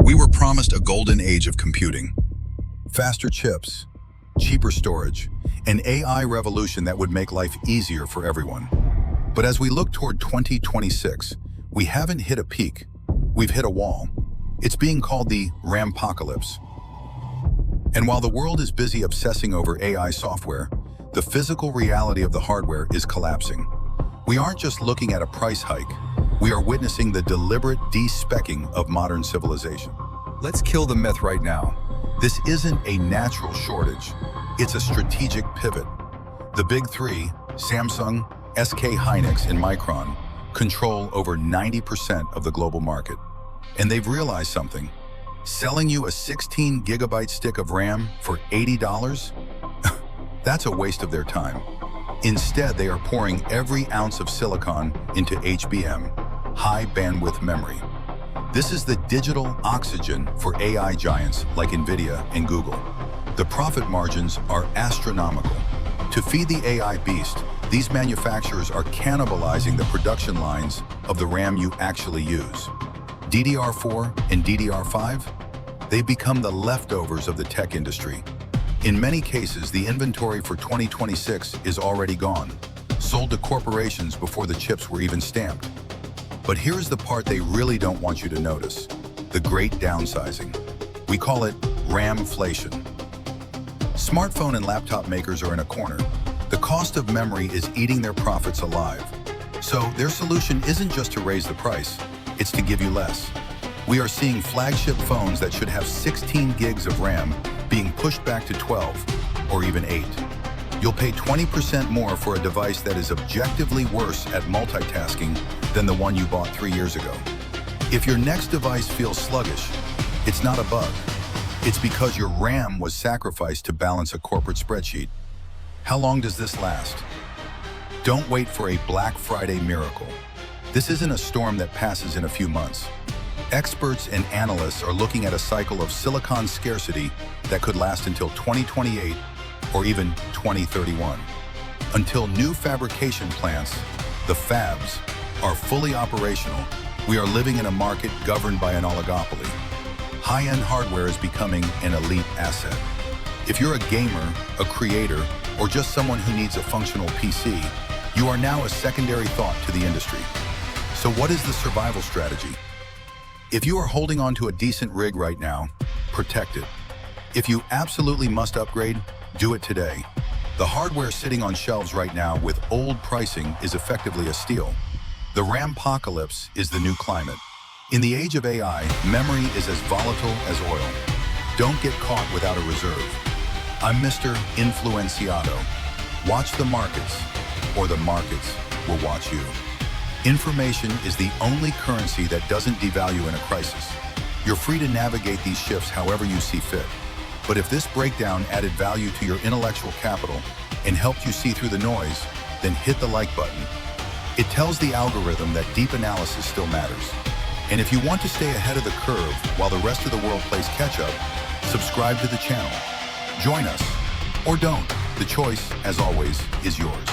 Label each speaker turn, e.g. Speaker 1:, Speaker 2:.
Speaker 1: We were promised a golden age of computing. Faster chips, cheaper storage, an AI revolution that would make life easier for everyone. But as we look toward 2026, we haven't hit a peak. We've hit a wall. It's being called the RAMpocalypse. And while the world is busy obsessing over AI software, the physical reality of the hardware is collapsing. We aren't just looking at a price hike. We are witnessing the deliberate de-speccing of modern civilization. Let's kill the myth right now. This isn't a natural shortage. It's a strategic pivot. The big three, Samsung, SK Hynix, and Micron, control over 90% of the global market. And they've realized something. Selling you a 16 gigabyte stick of RAM for $80? That's a waste of their time. Instead, they are pouring every ounce of silicon into HBM, high bandwidth memory. This is the digital oxygen for AI giants like NVIDIA and Google. The profit margins are astronomical. To feed the AI beast, these manufacturers are cannibalizing the production lines of the RAM you actually use. DDR4 and DDR5, they become the leftovers of the tech industry. In many cases, the inventory for 2026 is already gone, sold to corporations before the chips were even stamped. But here's the part they really don't want you to notice, the great downsizing. We call it RAM-flation. Smartphone and laptop makers are in a corner. The cost of memory is eating their profits alive. So their solution isn't just to raise the price, it's to give you less. We are seeing flagship phones that should have 16 gigs of RAM being pushed back to 12 or even 8. You'll pay 20% more for a device that is objectively worse at multitasking than the one you bought 3 years ago. If your next device feels sluggish, it's not a bug. It's because your RAM was sacrificed to balance a corporate spreadsheet. How long does this last? Don't wait for a Black Friday miracle. This isn't a storm that passes in a few months. Experts and analysts are looking at a cycle of silicon scarcity that could last until 2028 or even 2031. Until new fabrication plants, the fabs, are fully operational, we are living in a market governed by an oligopoly. High-end hardware is becoming an elite asset. If you're a gamer, a creator, or just someone who needs a functional PC, you are now a secondary thought to the industry. So what is the survival strategy? If you are holding on to a decent rig right now, protect it. If you absolutely must upgrade, do it today. The hardware sitting on shelves right now with old pricing is effectively a steal. The RAMpocalypse is the new climate. In the age of AI, memory is as volatile as oil. Don't get caught without a reserve. I'm Mr. Influenciado. Watch the markets, or the markets will watch you. Information is the only currency that doesn't devalue in a crisis. You're free to navigate these shifts however you see fit. But if this breakdown added value to your intellectual capital and helped you see through the noise, then hit the like button. It tells the algorithm that deep analysis still matters. And if you want to stay ahead of the curve while the rest of the world plays catch-up, subscribe to the channel. Join us, or don't. The choice, as always, is yours.